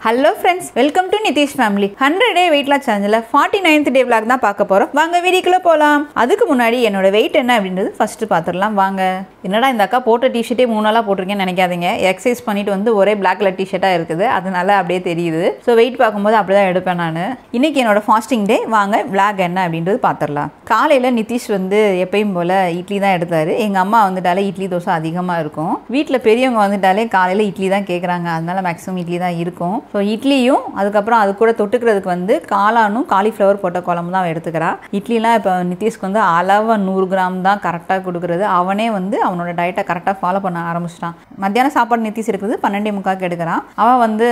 Hello friends, welcome to NithishFamily. 100 day weight loss challenge 49th day vlog தான் பார்க்க போறோம். வாங்க வீடியோக்குள்ள போலாம். அதுக்கு முன்னாடி என்னோட weight என்ன அப்படின்றது ஃபர்ஸ்ட் பாத்துறலாம் வாங்க. என்னடா இந்த அக்கா போட்ட டி-ஷர்ட்டே 3 நாளா போட்டுருக்கேன்னு நினைக்காதீங்க. எக்சர்சைஸ் பண்ணிட்டு வந்து ஒரே black கலர் டி-ஷர்ட்டா இருக்குது. அதனால அப்படியே தெரியுது. சோ weight பாக்கும்போது அப்படியே தான் எடுப்பேன் நான். இன்னைக்கு என்னோட fasting day. வாங்க vlog என்ன அப்படின்றது பாத்துறலாம். காலையில நிதிஷ் வந்து எப்பவும் போல இட்லி தான் எடுத்தாரு. எங்க அம்மா வந்துட்டாலே இட்லி தோசை அதிகமா இருக்கும். வீட்ல பெரியவங்க வந்துட்டாலே காலையில இட்லி தான் கேக்குறாங்க. அதனால மேக்ஸிமம் இட்லி தான் இருக்கும். ஸோ இட்லியும் அதுக்கப்புறம் அது கூட தொட்டுக்கிறதுக்கு வந்து காளானும் காலிஃப்ளவர் போட்ட குழம்பு தான் எடுத்துக்கிறான். இட்லிலாம் இப்போ நிதிஷ்க்கு வந்து அளவாக 100 கிராம் தான் கரெக்டாக கொடுக்குறது. அவனே வந்து அவனோட டயட்டை கரெக்டாக ஃபாலோ பண்ண ஆரம்பிச்சிட்டான். மத்தியானம் சாப்பாடு நிதிஷ் இருக்குது 12:45 எடுக்கிறான். அவன் வந்து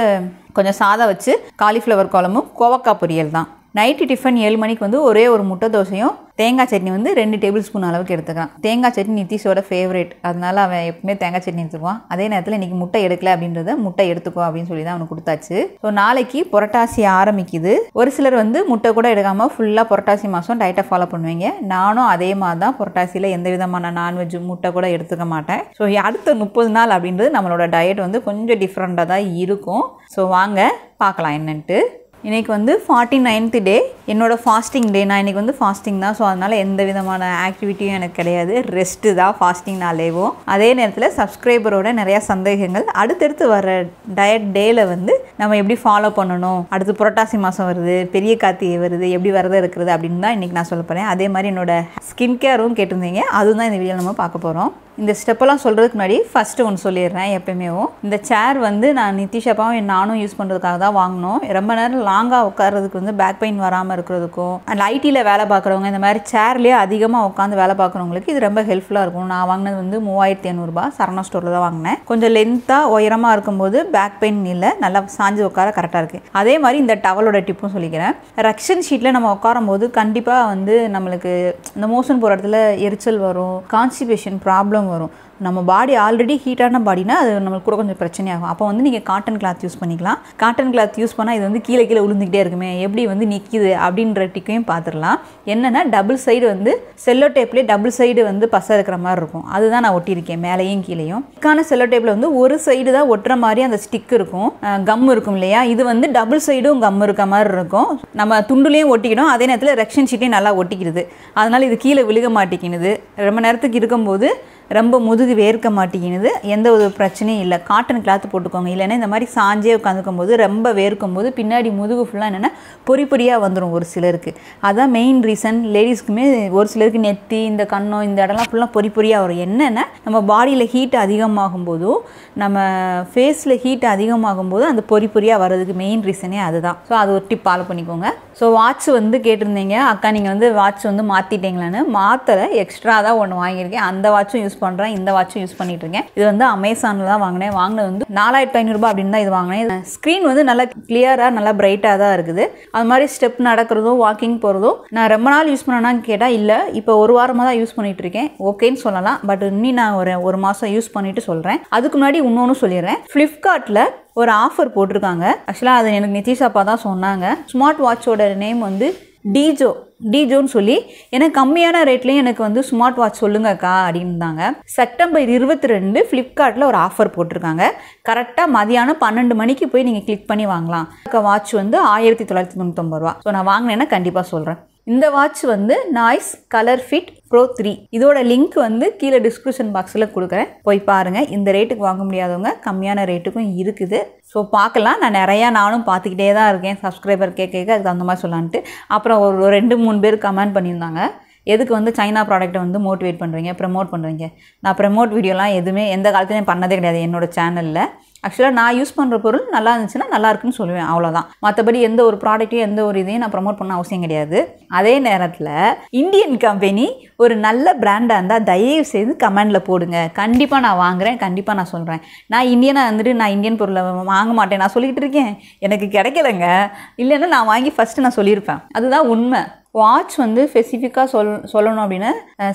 கொஞ்சம் சாதம் வச்சு காலிஃப்ளவர் குழம்பும் கோவக்காய் பொரியல் தான். நைட்டு டிஃபன் 7 மணிக்கு வந்து ஒரே ஒரு முட்டை தோசையும் தேங்காய் சட்னி வந்து 2 டேபிள் ஸ்பூன் அளவுக்கு எடுத்துக்கலாம். தேங்காய் சட்னி நிதிஷோட ஃபேவரேட். அதனால அவன் எப்பவுமே தேங்காய் சட்னி எடுத்துக்குவான். அதே நேரத்தில் இன்றைக்கி முட்டை எடுக்கல அப்படின்றத முட்டை எடுத்துக்கோ அப்படின்னு சொல்லி தான் அவனுக்கு கொடுத்தாச்சு. ஸோ நாளைக்கு புரட்டாசி ஆரம்பிக்குது. ஒரு சிலர் வந்து முட்டை கூட எடுக்காமல் ஃபுல்லாக புரட்டாசி மாதம் டயட்டை ஃபாலோ பண்ணுவீங்க. நானும் அதே மாதிரி தான் புரட்டாசியில் எந்த விதமான நான்வெஜ் முட்டை கூட எடுத்துக்க மாட்டேன். ஸோ அடுத்த 30 நாள் அப்படின்றது நம்மளோட டயட் வந்து கொஞ்சம் டிஃப்ரெண்ட்டாக தான் இருக்கும். ஸோ வாங்க பார்க்கலாம் என்னன்ட்டு. இன்றைக்கி வந்து 49th டே என்னோட ஃபாஸ்டிங் டே. நான் இன்றைக்கி வந்து ஃபாஸ்டிங் தான். ஸோ அதனால் எந்த விதமான ஆக்டிவிட்டியும் எனக்கு கிடையாது. ரெஸ்ட்டு தான் ஃபாஸ்டிங்னாலேவும். அதே நேரத்தில் சப்ஸ்கிரைபரோட நிறையா சந்தேகங்கள் அடுத்தடுத்து வர டயட் டேயில் வந்து நம்ம எப்படி ஃபாலோ பண்ணணும், அடுத்து புரட்டாசி மாதம் வருது, பெரிய கார்த்திகை வருது, எப்படி விரதம் இருக்கிறது அப்படின்னு தான் இன்றைக்கி நான் சொல்ல போகிறேன். அதே மாதிரி என்னோட ஸ்கின் கேரும் கேட்டிருந்தீங்க. அதுவும் தான் இந்த வீடியோ நம்ம பார்க்க போகிறோம். இந்த ஸ்டெப்பெல்லாம் சொல்கிறதுக்கு முன்னாடி ஃபஸ்ட்டு ஒன்று சொல்லிடுறேன். எப்பயுமே இந்த சேர் வந்து நான் நிதிஷப்பாவும் நானும் யூஸ் பண்ணுறதுக்காக தான் வாங்கினோம். ரொம்ப நேரம் லாங்காக உட்காரதுக்கு வந்து பேக் பெயின் வராமல் இருக்கிறதுக்கும், அண்ட் ஐடியில் வேலை பார்க்குறவங்க இந்த மாதிரி சேர்லேயே அதிகமாக உட்காந்து வேலை பார்க்குறவங்களுக்கு இது ரொம்ப ஹெல்ப்ஃபுல்லாக இருக்கும். நான் வாங்கினது வந்து 3500 சரணா ஸ்டோரில் தான் வாங்கினேன். கொஞ்சம் லென்த்தாக உயரமாக இருக்கும்போது பேக் பெயின் இல்லை, நல்லா சாஞ்சு உட்கார கரெக்டாக இருக்குது. அதே மாதிரி இந்த டவலோட டிப்பும் சொல்லிக்கிறேன். ரக்ஷன் ஷீட்டில் நம்ம உட்காரும் போது கண்டிப்பாக வந்து நம்மளுக்கு இந்த மோஷன் போகிற இடத்துல எரிச்சல் வரும், கான்ஸ்டிபேஷன் ப்ராப்ளம் வரும். நம்ம பாடி ஆல்ரெடி ஹீட்டான பாடினா அது நம்மளுக்கு கூட கொஞ்சம் பிரச்சனையாகும். அப்போ வந்து நீங்கள் காட்டன் கிளாத் யூஸ் பண்ணிக்கலாம். காட்டன் கிளாத் யூஸ் பண்ணால் இது வந்து கீழே விழுந்துக்கிட்டே இருக்குமே, எப்படி வந்து நிற்கிது அப்படின்ற டிக்கையும் பார்த்துடலாம். என்னென்னா டபுள் சைடு வந்து செல்லோ டேப்லேயே டபுள் சைடு வந்து பசை இருக்கிற மாதிரி இருக்கும். அதுதான் நான் ஒட்டியிருக்கேன் மேலேயும் கீழேயும். இதுக்கான செல்லோ டேப்பில் வந்து ஒரு சைடு தான் ஒட்டுற மாதிரி அந்த ஸ்டிக் இருக்கும், கம் இருக்கும் இல்லையா. இது வந்து டபுள் சைடும் கம் இருக்க மாதிரி இருக்கும். நம்ம துண்டுலேயும் ஒட்டிக்கணும், அதே நேரத்தில் ரெக்ஷன் ஷீட்டையும் நல்லா ஒட்டிக்கிடுது. அதனால் இது கீழே விழுக மாட்டேங்கினுது. ரொம்ப நேரத்துக்கு இருக்கும்போது ரொம்ப முதுகு வேர்க்க மாட்டேங்கினுது. எந்த ஒரு பிரச்சனையும் இல்லை. காட்டன் கிளாத் போட்டுக்கோங்க. இல்லைன்னா இந்த மாதிரி சாஞ்சே உட்காந்துக்கும் போது ரொம்ப வேர்க்கும் போது பின்னாடி முதுகு ஃபுல்லாக என்னென்னா பொறியாக வந்துடும் ஒரு சிலருக்கு. அதுதான் மெயின் ரீசன். லேடிஸ்க்குமே ஒரு சிலருக்கு நெத்தி, இந்த கண்ணம், இந்த இடம்லாம் ஃபுல்லாக பொறியாக வரும். என்னென்னா நம்ம பாடியில் ஹீட் அதிகமாகும் போதும், நம்ம ஃபேஸில் ஹீட் அதிகமாகும் போது அந்த பொறியாக வர்றதுக்கு மெயின் ரீசனே அதுதான். ஸோ அது ஒரு டிப் ஃபாலோ பண்ணிக்கோங்க. ஸோ வாட்ச் வந்து கேட்டிருந்தீங்க, அக்கா நீங்கள் வந்து வாட்ச் வந்து மாற்றிட்டீங்களான்னு. மாற்றலை, எக்ஸ்ட்ரா தான் ஒன்று வாங்கியிருக்கேன். அந்த வாட்சும் யூஸ் பண்ணுறேன், இந்த வாட்சும் யூஸ் பண்ணிட்டு இருக்கேன். இது வந்து அமேசானில் தான் வாங்கினேன். வாங்கினது வந்து 4500 அப்படின்னு தான் இது வாங்கினேன். ஸ்க்ரீன் வந்து நல்லா கிளியராக நல்லா பிரைட்டாக தான் இருக்குது. அது மாதிரி ஸ்டெப் நடக்கிறதும் வாக்கிங் போகிறதும் நான் ரொம்ப நாள் யூஸ் பண்ணேன்னு கேட்டால் இல்லை, இப்போ ஒரு வாரமாக தான் யூஸ் பண்ணிட்டு இருக்கேன். ஓகேன்னு சொல்லலாம். பட் இன்னும் நான் ஒரு மாதம் யூஸ் பண்ணிட்டு சொல்கிறேன். அதுக்கு முன்னாடி இன்னொன்று சொல்லிடுறேன். ஃப்ளிப்கார்ட்டில் ஒரு ஆஃபர் போட்டிருக்காங்க. ஆக்சுவலாக அது எனக்கு நிதிஷப்பா தான் சொன்னாங்க. ஸ்மார்ட் வாட்சோட நேம் வந்து டிஜோன்னு சொல்லி எனக்கு கம்மியான ரேட்லேயும் எனக்கு வந்து ஸ்மார்ட் வாட்ச் சொல்லுங்கக்கா அப்படின்னுந்தாங்க. செப்டம்பர் 22 ஃப்ளிப்கார்ட்டில் ஒரு ஆஃபர் போட்டிருக்காங்க. கரெக்டாக மதியானம் 12 மணிக்கு போய் நீங்கள் கிளிக் பண்ணி வாங்கலாம். வாட்ச் வந்து 1999 ரூபா. ஸோ நான் வாங்கினேன்னா கண்டிப்பாக சொல்கிறேன். இந்த வாட்ச் வந்து நாய்ஸ் கலர் ஃபிட் ப்ரோ 3. இதோட லிங்க் வந்து கீழே டிஸ்கிரிப்ஷன் பாக்ஸில் கொடுக்குறேன், போய் பாருங்கள். இந்த ரேட்டுக்கு வாங்க முடியாதவங்க கம்மியான ரேட்டுக்கும் இருக்குது. ஸோ பார்க்கலாம். நானும் பார்த்துக்கிட்டே தான் இருக்கேன். சப்ஸ்கிரைபர் கேட்க அதுக்கு அந்த மாதிரி சொல்லான்ட்டு. அப்புறம் ஒரு 2-3 பேர் கமெண்ட் பண்ணியிருந்தாங்க, எதுக்கு வந்து சைனா ப்ராடக்ட்டை வந்து மோட்டிவேட் பண்ணுறீங்க, ப்ரமோட் பண்ணுறீங்க. நான் ப்ரமோட் வீடியோலாம் எதுவுமே எந்த காலத்துலையும் பண்ணதே கிடையாது என்னோடய சேனலில். ஆக்சுவலாக நான் யூஸ் பண்ணுற பொருள் நல்லா இருந்துச்சுன்னா நல்லா இருக்குன்னு சொல்லுவேன், அவ்வளோதான். மற்றபடி எந்த ஒரு ப்ராடக்ட்டையும் எந்த ஒரு இதையும் நான் ப்ரமோட் பண்ண அவசியம் கிடையாது. அதே நேரத்தில் இந்தியன் கம்பெனி ஒரு நல்ல பிராண்டாக இருந்தால் தயவு செய்து கமெண்டில் போடுங்க. கண்டிப்பாக நான் வாங்குகிறேன், கண்டிப்பாக நான் சொல்கிறேன். நான் இந்தியனாக இருந்துட்டு நான் இந்தியன் பொருளை வாங்க மாட்டேன் நான் சொல்லிக்கிட்டு இருக்கேன். எனக்கு கிடைக்கலைங்க. இல்லைன்னா நான் வாங்கி ஃபஸ்ட்டு நான் சொல்லியிருப்பேன். அதுதான் உண்மை. வாட்ச் வந்து ஸ்பெசிஃபிக்காக சொல்லணும் அப்படின்னா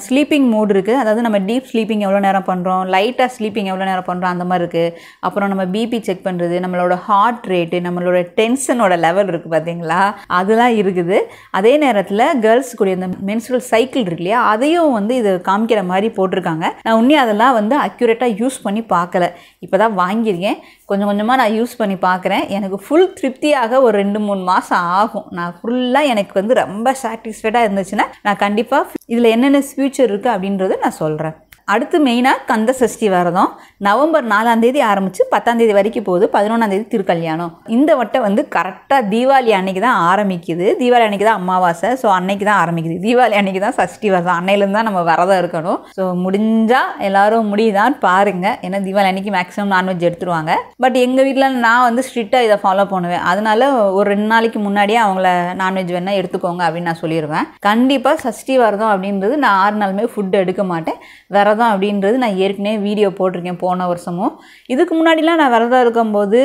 ஸ்லீப்பிங் மோட் இருக்குது. அதாவது நம்ம டீப் ஸ்லீப்பிங் எவ்வளோ நேரம் பண்ணுறோம், லைட்டாக ஸ்லீப்பிங் எவ்வளோ நேரம் பண்ணுறோம் அந்த மாதிரி இருக்குது. அப்புறம் நம்ம பிபி செக் பண்ணுறது, நம்மளோட ஹார்ட் ரேட்டு, நம்மளோட டென்ஷனோட லெவல் இருக்குது பார்த்தீங்களா, அதெல்லாம் இருக்குது. அதே நேரத்தில் கேர்ள்ஸ் கூடிய இந்த மென்ஸ்ட்ரல் சைக்கிள் இருக்கு இல்லையா, அதையும் வந்து இது காமிக்கிற மாதிரி போட்டிருக்காங்க. நான் உன்னே அதெல்லாம் வந்து அக்யூரேட்டாக யூஸ் பண்ணி பார்க்கல, இப்போ தான் வாங்கியிருக்கேன். கொஞ்சம் கொஞ்சமாக நான் யூஸ் பண்ணி பார்க்குறேன். எனக்கு ஃபுல் திருப்தியாக ஒரு 2-3 மாதம் ஆகும். நான் ஃபுல்லாக எனக்கு வந்து ரொம்ப சாட்டிஸ்ஃபைடாக இருந்துச்சுன்னா நான் கண்டிப்பாக இதில் என்னென்ன ஃபியூச்சர் இருக்குது அப்படின்றத நான் சொல்கிறேன். அடுத்து மெயினாக கந்த சஷ்டி விரதம் நவம்பர் 4ஆம் தேதி ஆரம்பித்து 10ஆம் தேதி வரைக்கும் போகுது. 11ஆம் தேதி திருக்கல்யாணம். இந்த வட்டம் வந்து கரெக்டாக தீபாவளி அன்னைக்கு தான் ஆரம்பிக்குது. தீபாவளி அன்னைக்கு தான் அமாவாசை, ஸோ அன்னைக்கு தான் ஆரம்பிக்குது. தீபாவளி அன்னைக்கு தான் சஷ்டி விரதம், அன்னையிலேருந்து தான் நம்ம விரதம் இருக்கணும். ஸோ முடிஞ்சால் எல்லோரும் முடியுதான்னு பாருங்கள். ஏன்னா தீபாவளி அன்னைக்கு மேக்ஸிமம் நான்வெஜ் எடுத்துருவாங்க. பட் எங்கள் வீட்டில் நான் வந்து ஸ்ட்ரிக்டாக இதை ஃபாலோ பண்ணுவேன். அதனால ஒரு 2 நாளைக்கு முன்னாடியே அவங்கள நான்வெஜ் வேணால் எடுத்துக்கோங்க அப்படின்னு நான் சொல்லிடுவேன். கண்டிப்பாக சஷ்டி விரதம் அப்படின்றது நான் 6 நாளுமே ஃபுட் எடுக்க மாட்டேன். விரதம் அப்படின்றது நான் ஏற்கனவே வீடியோ போட்டிருக்கேன் போன வருஷமும். இதுக்கு முன்னாடிலாம் நான் விரதம் இருக்கும்போது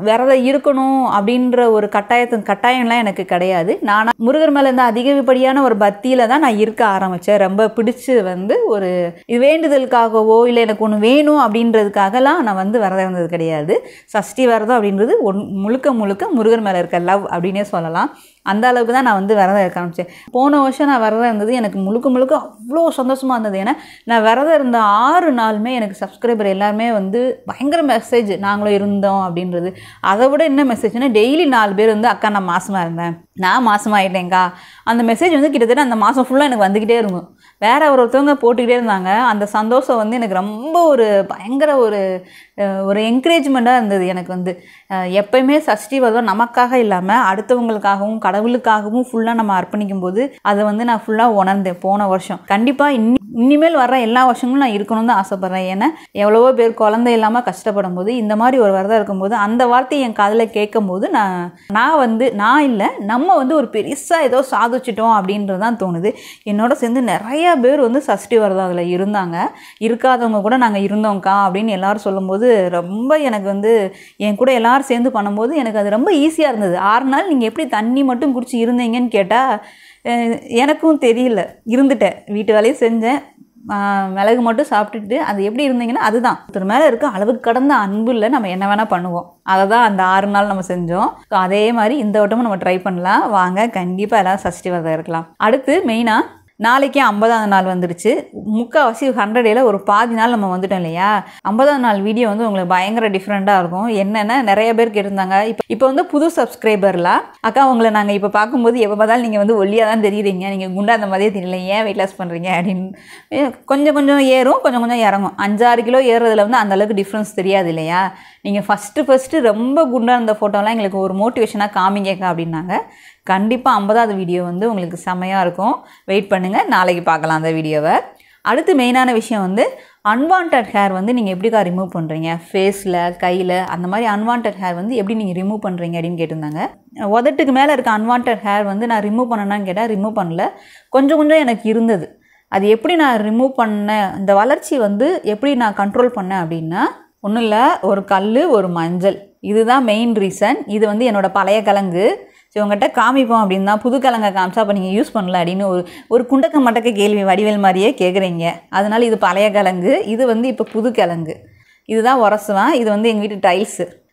விரதம் இருக்கணும் அப்படின்ற ஒரு கட்டாயம்லாம் எனக்கு கிடையாது. நான் முருகர் மேலே இருந்த அதிகப்படியான ஒரு பக்தியில் தான் நான் இருக்க ஆரம்பித்தேன். ரொம்ப பிடிச்சி வந்து ஒரு வேண்டுதலுக்காகவோ இல்லை எனக்கு ஒன்று வேணும் அப்படின்றதுக்காகலாம் நான் வந்து விரதம் இருந்தது கிடையாது. சஷ்டி விரதம் அப்படின்றது முழுக்க முழுக்க முருகர் மேலே இருக்க லவ் அப்படின்னே சொல்லலாம். அந்த அளவுக்கு தான் நான் வந்து விரதம் இருக்க ஆரம்பித்தேன். போன வருஷம் நான் விரதம் இருந்தது எனக்கு முழுக்க அவ்வளோ சந்தோஷமாக இருந்தது. ஏன்னா நான் விரதம் இருந்த 6 நாளுமே எனக்கு சப்ஸ்கிரைபர் எல்லாருமே வந்து பயங்கர மெசேஜ், நாங்களும் இருந்தோம் அப்படின்றது. அதை விட என்ன மெசேஜ்னா, டெய்லி 4 பேர் வந்து அக்கா நான் மாசமாக இருந்தேன், நான் மாசமாயிட்டேங்க்கா. அந்த மெசேஜ் வந்து கிட்டத்தட்ட அந்த மாதம் ஃபுல்லாக எனக்கு வந்துக்கிட்டே இருக்கும். வேறு ஒருத்தவங்க போட்டுக்கிட்டே இருந்தாங்க. அந்த சந்தோஷம் வந்து எனக்கு ரொம்ப ஒரு பயங்கர ஒரு என்கரேஜ்மெண்ட்டாக இருந்தது. எனக்கு வந்து எப்பயுமே சஷ்டி விரதம் நமக்காக இல்லாமல் அடுத்தவங்களுக்காகவும் கடவுளுக்காகவும் ஃபுல்லாக நம்ம அர்ப்பணிக்கும் போது அதை வந்து நான் ஃபுல்லாக உணர்ந்தேன் போன வருஷம். கண்டிப்பாக இனிமேல் வர்ற எல்லா வருஷங்களும் நான் இருக்கணும்னு தான் ஆசைப்பட்றேன். ஏன்னா எவ்வளவோ பேர் குழந்தை இல்லாமல் கஷ்டப்படும் போது இந்த மாதிரி ஒரு விரதம் இருக்கும்போது அந்த வார்த்தையை என் காதில் கேட்கும் போது நான் இல்லை நம்ம வந்து ஒரு பெருசாக ஏதோ சாதிச்சிட்டோம் அப்படின்றது தான் தோணுது. என்னோட சேர்ந்து நிறையா பேர் வந்து சஷ்டி விரதம் அதில் இருந்தாங்க. இருக்காதவங்க கூட நாங்கள் இருந்தோங்க்கா அப்படின்னு எல்லாரும் சொல்லும்போது ரொம்ப எனக்கு வந்து என் கூட எல்லாரும் சேர்ந்து பண்ணும்போது எனக்கு அது ரொம்ப ஈஸியாக இருந்தது. 6 நாள் நீங்கள் எப்படி தண்ணி மட்டும் குடிச்சு இருந்தீங்கன்னு கேட்டால் எனக்கும் தெரியல. இருந்துட்டேன், வீட்டு வேலையும் செஞ்சேன், மிளகு மட்டும் சாப்பிட்டுட்டு அது எப்படி இருந்தீங்கன்னா அதுதான் ஒருத்தர் மேலே இருக்க அளவுக்கு கடந்த அன்பு இல்லை. நம்ம என்ன வேணால் பண்ணுவோம். அதை தான் அந்த 6 நாள் நம்ம செஞ்சோம். ஸோ அதே மாதிரி இந்த வட்டமும் நம்ம ட்ரை பண்ணலாம். வாங்க, கண்டிப்பாக எல்லாம் சஷ்டி விரதம் இருக்கலாம். அடுத்து மெயினாக நாளைக்கே 50ஆவது நாள் வந்துருச்சு. முக்கால்வாசி 100 ஒரு பாதி நாள் நம்ம வந்துட்டோம் இல்லையா. 50ஆவது நாள் வீடியோ வந்து உங்களுக்கு பயங்கர டிஃப்ரெண்ட்டாக இருக்கும். என்னென்னா நிறைய பேர் கேட்டிருந்தாங்க. இப்போ வந்து புது சப்ஸ்கிரைபர்லாம், அக்கா உங்களை நாங்கள் இப்போ பார்க்கும்போது எப்போ பார்த்தாலும் நீங்கள் வந்து ஒல்லியாக தான் தெரியுறீங்க, நீங்கள் குண்டா அந்த மாதிரியே தெரியல, ஏன் வெயிட் லாஸ் பண்ணுறீங்க அப்படின்னு. கொஞ்சம் ஏறும், கொஞ்சம் இறங்கும். 5-6 கிலோ ஏறுறதுல வந்து அந்தளவுக்கு டிஃப்ரென்ஸ் தெரியாது இல்லையா. நீங்கள் ஃபஸ்ட்டு ரொம்ப குண்டாக இருந்த ஃபோட்டோலாம் எங்களுக்கு ஒரு மோட்டிவேஷனாக காமிங்கக்கா அப்படின்னாங்க. கண்டிப்பாக 50ஆவது வீடியோ வந்து உங்களுக்கு செம்மையாக இருக்கும். வெயிட் பண்ணுங்கள், நாளைக்கு பார்க்கலாம் அந்த வீடியோவை. அடுத்து மெயினான விஷயம் வந்து அன்வான்ட் ஹேர் வந்து நீங்கள் எப்படிக்கா ரிமூவ் பண்ணுறீங்க, ஃபேஸில் கையில் அந்த மாதிரி அன்வான்ட் ஹேர் வந்து எப்படி நீங்கள் ரிமூவ் பண்ணுறீங்க அப்படின்னு கேட்டிருந்தாங்க. உதட்டுக்கு மேலே இருக்க அன்வான்ட் ஹேர் வந்து நான் ரிமூவ் பண்ணேன்னு கேட்டால் ரிமூவ் பண்ணல. கொஞ்சம் எனக்கு இருந்தது. அது எப்படி நான் ரிமூவ் பண்ணேன், இந்த வளர்ச்சி வந்து எப்படி நான் கண்ட்ரோல் பண்ணேன் அப்படின்னா, ஒன்றும் இல்லை, ஒரு கல், ஒரு மஞ்சள், இதுதான் மெயின் ரீசன். இது வந்து என்னோடய பழைய கிழங்கு. ஸோ உங்கள்கிட்ட காமிப்போம் அப்படின்னு தான் புது கிழங்கை காமிச்சா அப்போ நீங்கள் யூஸ் பண்ணல அப்படின்னு ஒரு குண்டக்க மட்டக்க கேள்வி வடிவேல் மாதிரியே கேட்குறீங்க. அதனால் இது பழைய கிழங்கு, இது வந்து இப்போ புது கிழங்கு. இதுதான் உரசுவேன். இது வந்து எங்கள் வீட்டு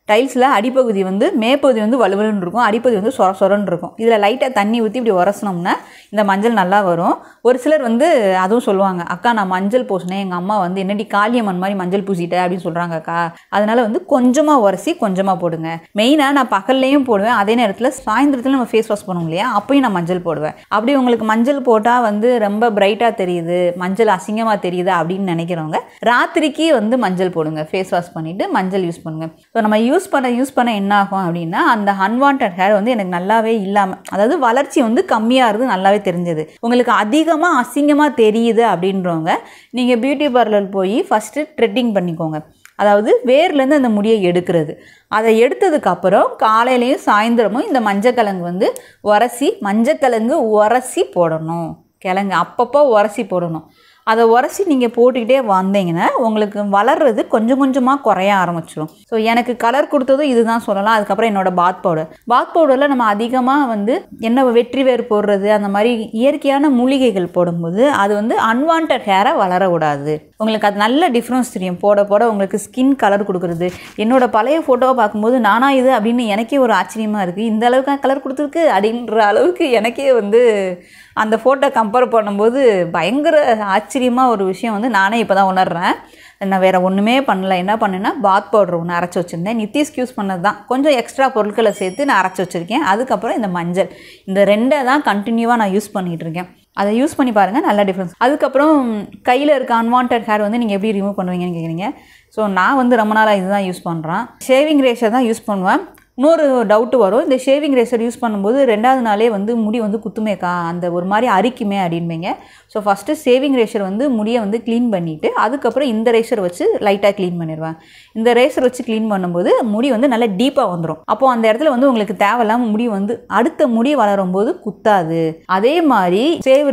டைல்ஸில் அடிப்பகுதி வந்து மேற்பகுதி வந்து வலுவலுன்னு இருக்கும், அடிப்பகுதி வந்து சொரன்னு இருக்கும். இதில் லைட்டாக தண்ணி ஊற்றி இப்படி உரசனோம்னா இந்த மஞ்சள் நல்லா வரும். ஒரு சிலர் வந்து அதுவும் சொல்லுவாங்க, அக்கா நான் மஞ்சள் பூசினேன், எங்கள் அம்மா வந்து என்னடி காளியம்மன் மாதிரி மஞ்சள் பூசிட்டேன் அப்படின்னு சொல்கிறாங்க அக்கா. அதனால் வந்து கொஞ்சமாக உரசி கொஞ்சமாக போடுங்க. மெயினாக நான் பகல்லையும் போடுவேன், அதே நேரத்தில் சாயந்தரத்தில் நம்ம ஃபேஸ் வாஷ் பண்ணுவோம் இல்லையா, அப்போயும் நான் மஞ்சள் போடுவேன். அப்படி உங்களுக்கு மஞ்சள் போட்டால் வந்து ரொம்ப பிரைட்டாக தெரியுது, மஞ்சள் அசிங்கமாக தெரியுது அப்படின்னு நினைக்கிறவங்க ராத்திரிக்கு வந்து மஞ்சள் போடுங்க. ஃபேஸ் வாஷ் பண்ணிவிட்டு மஞ்சள் யூஸ் பண்ணுங்கள். ஸோ நம்ம யூஸ் பண்ண என்ன ஆகும் அப்படின்னா, அந்த அன்வான்ட் ஹேர் வந்து எனக்கு நல்லாவே இல்லாமல், அதாவது வளர்ச்சி வந்து கம்மியாக இருந்து நல்லாவே தெரிஞ்சது. உங்களுக்கு அதிகமாக அசிங்கமாக தெரியுது அப்படின்றவங்க நீங்கள் பியூட்டி பார்லர் போய் ஃபஸ்ட்டு த்ரெட்டிங் பண்ணிக்கோங்க. அதாவது வேர்லேருந்து அந்த முடியை எடுக்கிறது. அதை எடுத்ததுக்கப்புறம் காலையிலையும் சாயந்தரமும் இந்த மஞ்சக்கிழங்கு வந்து மஞ்சக்கிழங்கு உரசி போடணும். கிழங்கு அப்பப்போ உரசி போடணும். அதை உரசி நீங்கள் போட்டுக்கிட்டே வந்தீங்கன்னா உங்களுக்கு வளர்றது கொஞ்சம் கொஞ்சமாக குறைய ஆரம்பிச்சிடும். ஸோ எனக்கு கலர் கொடுத்ததும் இதுதான் சொல்லலாம். அதுக்கப்புறம் என்னோட பாத் பவுடரில் நம்ம அதிகமாக வந்து என்ன வெற்றி வேர் போடுறது அந்த மாதிரி இயற்கையான மூலிகைகள் போடும்போது அது வந்து அன்வான்ட் ஹேரை வளர விடாது. உங்களுக்கு அது நல்ல டிஃப்ரென்ஸ் தெரியும். போட போட உங்களுக்கு ஸ்கின் கலர் கொடுக்குறது. என்னோட பழைய ஃபோட்டோவை பார்க்கும்போது நானா இது அப்படின்னு எனக்கே ஒரு ஆச்சரியமாக இருக்குது. இந்த அளவுக்கு கலர் கொடுத்துருக்கு அப்படின்ற அளவுக்கு எனக்கே வந்து அந்த ஃபோட்டோ கம்பேர் பண்ணும்போது பயங்கர ஆச்சரியமாக ஒரு விஷயம் வந்து நானே இப்போ தான் உணர்றேன். நான் வேறு ஒன்றுமே பண்ணல. என்ன பண்ணேன்னா பாத் பவுடர் ஒன்று அரைச்சி வச்சுருந்தேன். நித்திஷ்க்கு யூஸ் பண்ணது தான். கொஞ்சம் எக்ஸ்ட்ரா பொருட்களை சேர்த்து நான் அரைச்சி வச்சுருக்கேன். அதுக்கப்புறம் இந்த மஞ்சள், இந்த 2 தான் கண்டினியூவாக நான் யூஸ் பண்ணிகிட்டு இருக்கேன். அதை யூஸ் பண்ணி பாருங்கள், நல்ல டிஃப்ரென்ஸ். அதுக்கப்புறம் கையில் இருக்க அன்வான்ட் ஹேர் வந்து நீங்கள் எப்படி ரிமூவ் பண்ணுவீங்கன்னு கேட்குறீங்க. ஸோ நான் வந்து ரொம்ப நாளாக இதுதான் யூஸ் பண்ணுறேன். ஷேவிங் ரேஷர் தான் யூஸ் பண்ணுவேன். இன்னொரு டவுட்டு வரும், இந்த ஷேவிங் ரேசர் யூஸ் பண்ணும்போது 2வது நாளே வந்து முடி வந்து குத்துமேக்கா அந்த ஒரு மாதிரி அரிக்குமே அப்படின்பீங்க. ஸோ ஃபஸ்ட்டு ஷேவிங் ரேசர் வந்து முடியை வந்து க்ளீன் பண்ணிவிட்டு அதுக்கப்புறம் இந்த ரேசர் வச்சு லைட்டாக க்ளீன் பண்ணிடுவேன். இந்த ரேசர் வச்சு க்ளீன் பண்ணும்போது முடி வந்து நல்லா டீப்பாக வந்துடும். அப்போது அந்த இடத்துல வந்து உங்களுக்கு தேவையில்லாமல் முடி வந்து அடுத்த முடி வளரும் போது குத்தாது. அதே மாதிரி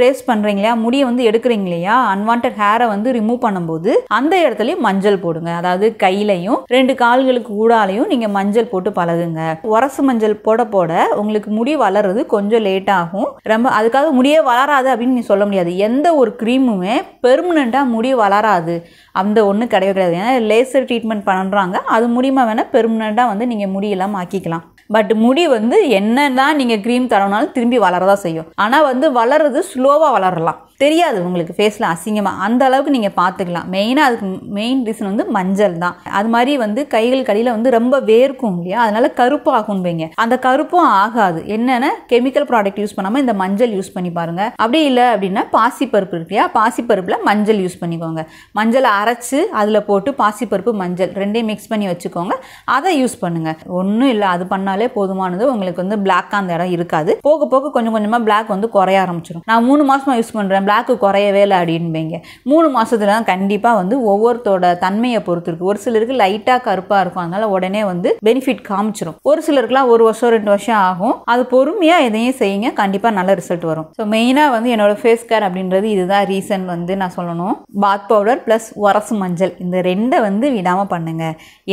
ரேஸ் பண்ணுறீங்க இல்லையா, முடியை வந்து எடுக்கிறீங்க இல்லையா, அன்வான்ட் ஹேரை வந்து ரிமூவ் பண்ணும்போது அந்த இடத்துலையும் மஞ்சள் போடுங்க. அதாவது கையிலையும் 2 கால்களுக்கு ஊடாலையும் நீங்கள் மஞ்சள் போட்டு பழகுங்க. உரசு மஞ்சள் போட போட உங்களுக்கு முடி வளர்றது கொஞ்சம் லேட் ஆகும். ரொம்ப அதுக்காக முடியே வளராது அப்படின்னு நீ சொல்ல முடியாது. எந்த ஒரு க்ரீமுமே பெர்மனெண்ட்டாக முடி வளராது அந்த ஒன்றும் கிடையாது. ஏன்னா லேசர் ட்ரீட்மெண்ட் பண்ணுறாங்க, அது மூலிமா வேணால் பெர்மனெண்ட்டாக வந்து நீங்கள் முடியெல்லாம் ஆக்கிக்கலாம். பட் முடி வந்து என்னதான் நீங்கள் க்ரீம் தரனாலும் திரும்பி வளரதான் செய்யும். ஆனால் வந்து வளர்றது ஸ்லோவாக வளரலாம், தெரியாது உங்களுக்கு ஃபேஸில் அசிங்கமாக. அந்த அளவுக்கு நீங்கள் பார்த்துக்கலாம். மெயினாக அதுக்கு மெயின் ரீசன் வந்து மஞ்சள் தான். அது மாதிரி வந்து கைகள் கடியில் வந்து ரொம்ப வேர்க்கும் இல்லையா, அதனால கருப்பாகும் வைங்க. அந்த கருப்பும் ஆகாது. என்னென்ன கெமிக்கல் ப்ராடக்ட் யூஸ் பண்ணாமல் இந்த மஞ்சள் யூஸ் பண்ணி பாருங்க. அப்படி இல்லை அப்படின்னா பாசிப்பருப்பு இருக்கு இல்லையா, பாசிப்பருப்பில் மஞ்சள் யூஸ் பண்ணிக்கோங்க. மஞ்சளை அரைச்சு அதில் போட்டு பாசிப்பருப்பு மஞ்சள் 2யும் மிக்ஸ் பண்ணி வச்சுக்கோங்க. அதை யூஸ் பண்ணுங்க. ஒன்றும் இல்லை, அது பண்ணாலே போதுமானது. உங்களுக்கு வந்து பிளாக் அந்த இடம் இருக்காது. போக போக கொஞ்சம் கொஞ்சமாக பிளாக் வந்து குறைய ஆரம்பிச்சிடும். நான் 3 மாசமா யூஸ் பண்ணுறேன், பிளாக்கு குறையவே இல்லை அப்படின்பீங்க. 3 மாசத்துல தான் கண்டிப்பாக வந்து ஒவ்வொருத்தோட தன்மையை பொறுத்து இருக்கு. ஒரு சிலருக்கு லைட்டாக கருப்பாக இருக்கும், அதனால உடனே வந்து பெனிஃபிட் காமிச்சிடும். ஒரு சிலருக்குலாம் 1 வருஷம் 2 வருஷம் ஆகும். அது பொறுமையாக எதையும் செய்யுங்க, கண்டிப்பாக நல்ல ரிசல்ட் வரும். ஸோ மெயினாக வந்து என்னோட ஃபேஸ் கேர் அப்படின்றது இதுதான் ரீசன் வந்து நான் சொல்லணும். பாத் பவுடர் ப்ளஸ் உரசு மஞ்சள், இந்த 2 வந்து விடாமல் பண்ணுங்க.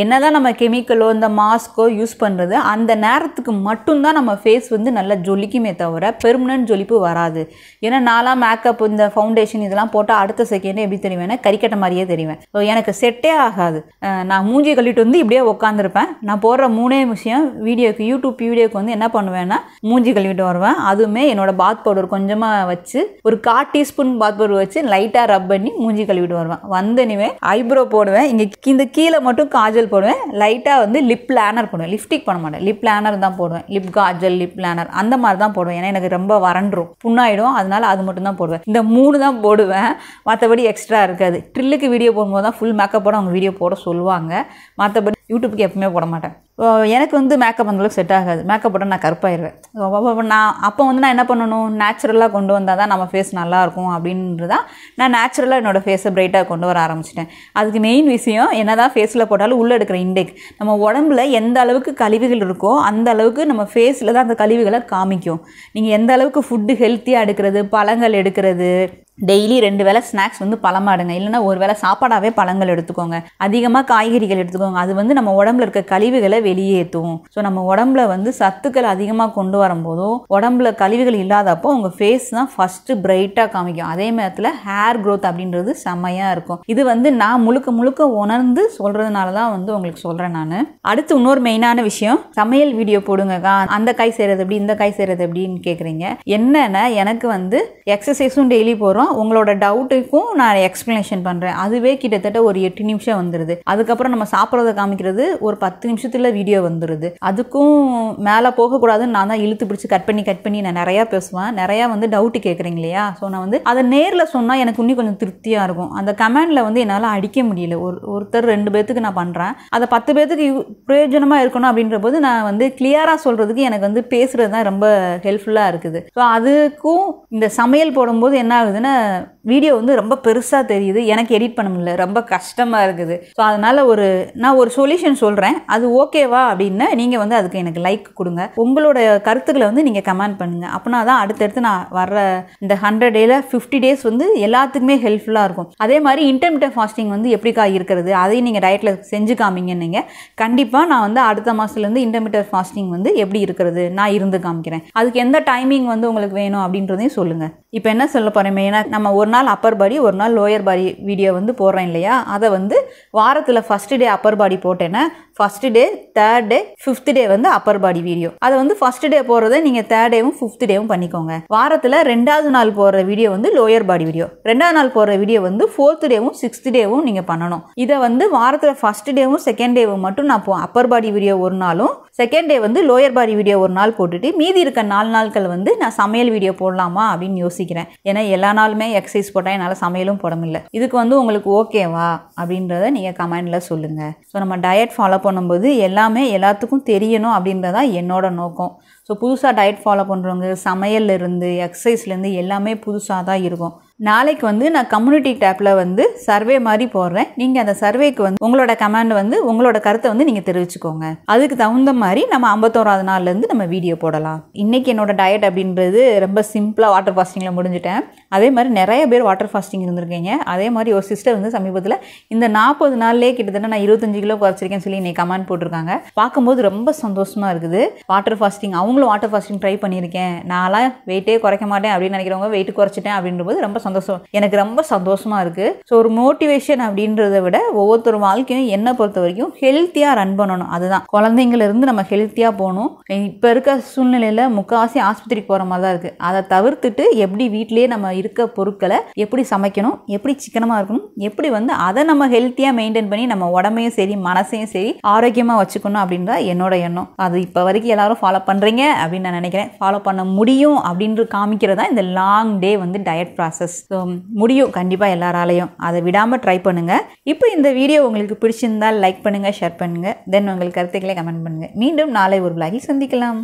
என்னதான் நம்ம கெமிக்கலோ இந்த மாஸ்கோ யூஸ் பண்ணுறது அந்த நேரத்துக்கு மட்டும்தான் நம்ம ஃபேஸ் வந்து நல்லா ஜொலிக்குமே தவிர பெர்மனன்ட் ஜொலிப்பு வராது. ஏன்னா நான்லாம் மேக்கப் இந்த ஃபவுண்டேஷன் இதெல்லாம் போட்டால் அடுத்த செகண்டே எப்படி தெரிவேன்னா கறிக்கட்ட மாதிரியே தெரிவேன். ஸோ எனக்கு செட்டே ஆகாது. நான் மூஞ்சி கழிட்டு வந்து இப்படியே உட்காந்துருப்பேன். நான் போடுற 3 விஷயம் வீடியோக்கு யூடியூப் வீடியோக்கு வந்து என்ன பண்ணுவேன்னா மூஞ்சி கழுவிட்டு வருவேன். அதுவுமே என்னோட பாத் பவுடர் கொஞ்சமாக வச்சு ஒரு 1/4 டீஸ்பூன் பாத் பவுடர் வச்சு லைட்டாக ரப் பண்ணி மூஞ்சி கழுவிட்டு வருவேன். வந்தனிவே ஐப்ரோ போடுவேன், இங்கே இந்த கீழே மட்டும் காஜல் போடுவேன், லைட்டாக வந்து லிப் லேனர் போடுவேன். லிப்ஸ்டிக் பண்ண மாட்டேன், லிப் லேனர் தான் போடுவேன். லிப் காஜல் லிப் லேனர் அந்த மாதிரி தான் போடுவேன். ஏன்னா எனக்கு ரொம்ப வறண்டுரும், புண்ணாயிடும், அதனால அது மட்டும் தான் போடுவேன். இந்த 3 தான் போடுவேன், மற்றபடி எக்ஸ்ட்ரா இருக்காது. ட்ரில்லுக்கு வீடியோ போடும்போது தான் ஃபுல் மேக்கப்போட அவங்க வீடியோ போட சொல்லுவாங்க. மற்றபடி யூடியூப்புக்கு எப்பவுமே போட மாட்டேன். எனக்கு வந்து மேக்கப் அந்தளவுக்கு செட் ஆகாது. மேக்கப் போட்டால் நான் கருப்பாயிடுவேன். அப்போ வந்து நான் என்ன பண்ணணும், நேச்சுரலாக கொண்டு வந்தால் தான் நம்ம ஃபேஸ் நல்லாயிருக்கும் அப்படின்றதான் நான் நேச்சுரலாக என்னோடய ஃபேஸை பிரைட்டாக கொண்டு வர ஆரம்பிச்சிட்டேன். அதுக்கு மெயின் விஷயம் என்ன தான் ஃபேஸில் போட்டாலும் உள்ளே எடுக்கிற இன்டேக், நம்ம உடம்புல எந்த அளவுக்கு கழிவுகள் இருக்கோ அந்த அளவுக்கு நம்ம ஃபேஸில் தான் அந்த கழிவுகளை காமிக்கும். நீங்கள் எந்த அளவுக்கு ஃபுட்டு ஹெல்த்தியாக எடுக்கிறது, பழங்கள் எடுக்கிறது, டெய்லி 2 வேளை ஸ்நாக்ஸ் வந்து பழமாக எடுங்க, இல்லைன்னா ஒரு வேளை சாப்பாடாகவே பழங்கள் எடுத்துக்கோங்க, அதிகமாக காய்கறிகள் எடுத்துக்கோங்க. அது வந்து நம்ம உடம்புல இருக்க கழிவுகளை வெளியேற்றும். ஸோ நம்ம உடம்புல வந்து சத்துக்கள் அதிகமாக கொண்டு வரும்போதும் உடம்புல கழிவுகள் இல்லாதப்போ உங்கள் ஃபேஸ் தான் ஃபஸ்ட்டு பிரைட்டாக காமிக்கும். அதே நேரத்தில் ஹேர் க்ரோத் அப்படின்றது செம்மையாக இருக்கும். இது வந்து நான் முழுக்க முழுக்க உணர்ந்து சொல்கிறதுனால தான் வந்து உங்களுக்கு சொல்கிறேன். நான் அடுத்து இன்னொரு மெயினான விஷயம், சமையல் வீடியோ போடுங்கக்கா, அந்த காய் செய்கிறது எப்படி இந்த காய் செய்கிறது எப்படின்னு கேட்குறீங்க. என்னென்னா எனக்கு வந்து எக்ஸசைஸும் டெய்லி போகிறோம், உங்களோட டவுட்டுக்கும் நான் எக்ஸ்பிளனேஷன் பண்ணுறேன். அதுவே கிட்டத்தட்ட ஒரு 8 நிமிஷம் வந்துடுது. அதுக்கப்புறம் நம்ம சாப்பிட்றத காமிக்கிறது ஒரு 10 நிமிஷத்தில் வீடியோ வந்துடுது. அதுக்கும் மேலே போகக்கூடாதுன்னு நான் தான் இழுத்து பிடிச்சி கட் பண்ணி நான் நிறையா பேசுவேன். நிறையா வந்து டவுட்டு கேட்குறீங்க இல்லையா. ஸோ நான் வந்து அதை நேரில் சொன்னால் எனக்கு இன்னும் கொஞ்சம் திருப்தியாக இருக்கும். அந்த கமெண்டில் வந்து என்னால் அடிக்க முடியல. ஒருத்தர் 2 பேர்த்துக்கு நான் பண்ணுறேன், அதை 10 பேர்த்துக்கு பிரயோஜனமாக இருக்கணும் அப்படின்ற போது நான் வந்து கிளியராக சொல்கிறதுக்கு எனக்கு வந்து பேசுகிறது தான் ரொம்ப ஹெல்ப்ஃபுல்லாக இருக்குது. ஸோ அதுக்கும் இந்த சமையல் போடும்போது என்ன ஆகுதுன்னா வீடியோ வந்து ரொம்ப பெருசாக தெரியுது, எனக்கு எடிட் பண்ண முடியல, ரொம்ப கஷ்டமாக இருக்குது. ஸோ அதனால் நான் ஒரு சொல்யூஷன் சொல்கிறேன், அது ஓகேவா அப்படின்னு நீங்கள் வந்து அதுக்கு எனக்கு லைக் கொடுங்க. உங்களோட கருத்துக்களை வந்து நீங்கள் கமெண்ட் பண்ணுங்கள். அப்படின்னா தான் அடுத்தடுத்து நான் வர்ற இந்த 100 டேல 50 டேஸ் வந்து எல்லாத்துக்குமே ஹெல்ப்ஃபுல்லாக இருக்கும். அதே மாதிரி இன்டர்மிட்டன்ட் ஃபாஸ்டிங் வந்து எப்படிக்கா இருக்கிறது, அதையும் நீங்கள் டயட்டில் செஞ்சு காமிங்கன்னீங்க. கண்டிப்பாக நான் வந்து அடுத்த மாதத்துலேருந்து இன்டர்மிட்டன்ட் ஃபாஸ்டிங் வந்து எப்படி இருக்கிறது நான் இருந்து காமிக்கிறேன். அதுக்கு எந்த டைமிங் வந்து உங்களுக்கு வேணும் அப்படின்றதையும் சொல்லுங்கள். இப்போ என்ன சொல்ல போகிறேன், மெயினாக நம்ம ஒரு நாள் அப்பர் பாடி ஒரு நாள் லோயர் பாடி வீடியோ வந்து போடுறேன் இல்லையா, அதை வந்து வாரத்தில் ஃபஸ்ட்டு டே அப்பர் பாடி போட்டேன்னா first day, third day, 5th டே வந்து அப்பர் பாடி வீடியோ. அதை வந்து ஃபஸ்ட்டு டே போடுறதை நீங்கள் தேர்ட் டேவும் 5th டேவும் பண்ணிக்கோங்க. வாரத்தில் 2வது நாள் போடுற வீடியோ வந்து லோயர் பாடி வீடியோ, 2வது நாள் போடுற வீடியோ வந்து 4th டேவும் 6th டேவும் நீங்கள் பண்ணணும். இதை வந்து வாரத்தில் ஃபஸ்ட்டு டேவும் செகண்ட் டேவும் மட்டும் நான் அப்பர் பாடி வீடியோ ஒரு நாளும், செகண்ட் டே வந்து லோயர் பாடி வீடியோ ஒரு நாள் போட்டுட்டு மீதி இருக்க 4 நாட்கள் வந்து நான் சமையல் வீடியோ போடலாமா அப்படின்னு யோசிக்கிறேன். ஏன்னா எல்லா நாளுமே எக்ஸசைஸ் போட்டால் என்னால் சமையலும் போட முடியல. இதுக்கு வந்து உங்களுக்கு ஓகேவா அப்படின்றத நீங்கள் கமெண்டில் சொல்லுங்கள். ஸோ நம்ம டயட் ஃபாலோ பண்ணும்போது எல்லாமே எல்லாத்துக்கும் தெரியணும் அப்படின்றதா என்னோட நோக்கம். ஸோ புதுசாக டயட் ஃபாலோ பண்ணுறவங்க சமையல்லேருந்து எக்ஸசைஸ்லேருந்து எல்லாமே புதுசாக தான் இருக்கும். நாளைக்கு வந்து நான் கம்யூனிட்டி டேப்பில் வந்து சர்வே மாதிரி போடுறேன். நீங்கள் அந்த சர்வேக்கு வந்து உங்களோட கமெண்ட் வந்து உங்களோட கருத்தை வந்து நீங்கள் தெரிவிச்சுக்கோங்க. அதுக்கு தகுந்த மாதிரி நம்ம 51வது நாள்லேருந்து நம்ம வீடியோ போடலாம். இன்றைக்கி என்னோட டயட் அப்படின்றது ரொம்ப சிம்பிளாக வாட்டர் ஃபாஸ்டிங்கில் முடிஞ்சிட்டேன். அதே மாதிரி நிறைய பேர் வாட்டர் ஃபாஸ்டிங் இருந்திருக்கீங்க. அதே மாதிரி ஒரு சிஸ்டர் வந்து சமீபத்தில் இந்த 40 நாள்லேயே கிட்டத்தட்ட நான் 25 கிலோ குறைச்சிருக்கேன்னு சொல்லி இன்னைக்கு கமெண்ட் போட்டிருக்காங்க. பார்க்கும்போது ரொம்ப சந்தோஷமாக இருக்குது. வாட்டர் ஃபாஸ்டிங் அவங்களும் வாட்டர் ஃபாஸ்டிங் ட்ரை பண்ணியிருக்கேன், நான்லாம் வெயிட்டே குறைக்க மாட்டேன் அப்படின்னு நினைக்கிறவங்க வெயிட் குறைச்சிட்டேன் அப்படின்றபோது ரொம்ப சந்தோஷம், எனக்கு ரொம்ப சந்தோஷமாக இருக்குது. ஸோ ஒரு மோட்டிவேஷன் அப்படின்றத விட ஒவ்வொருத்தர் வாழ்க்கையும் என்னை பொறுத்த வரைக்கும் ஹெல்த்தியாக ரன் பண்ணணும். அதுதான் குழந்தைங்களிருந்து நம்ம ஹெல்த்தியாக போகணும். இப்போ இருக்க சூழ்நிலையில் முக்கால்வாசி ஆஸ்பத்திரிக்கு போகிற மாதிரி தான் இருக்குது. அதை தவிர்த்துட்டு எப்படி வீட்டிலேயே நம்ம இருக்க பொருட்களை எப்படி சமைக்கணும், எப்படி சிக்கனமாக இருக்கணும், எப்படி வந்து அதை நம்ம ஹெல்த்தியாக மெயின்டைன் பண்ணி நம்ம உடம்பையும் சரி மனசையும் சரி ஆரோக்கியமாக வச்சுக்கணும் அப்படின்றத என்னோட எண்ணம். அது இப்போ வரைக்கும் எல்லாரும் ஃபாலோ பண்ணுறீங்க அப்படின்னு நான் நினைக்கிறேன். ஃபாலோ பண்ண முடியும் அப்படின்றது காமிக்கிறதா இந்த லாங் டே வந்து டயட் ப்ராசஸ். ஸோ முடியும் கண்டிப்பாக எல்லாராலையும். அதை விடாமல் ட்ரை பண்ணுங்கள். இப்போ இந்த வீடியோ உங்களுக்கு பிடிச்சிருந்தால் லைக் பண்ணுங்கள், ஷேர் பண்ணுங்கள், தென் உங்கள் கருத்துக்களை கமெண்ட் பண்ணுங்கள். மீண்டும் நாளை ஒரு விலாகில் சந்திக்கலாம்.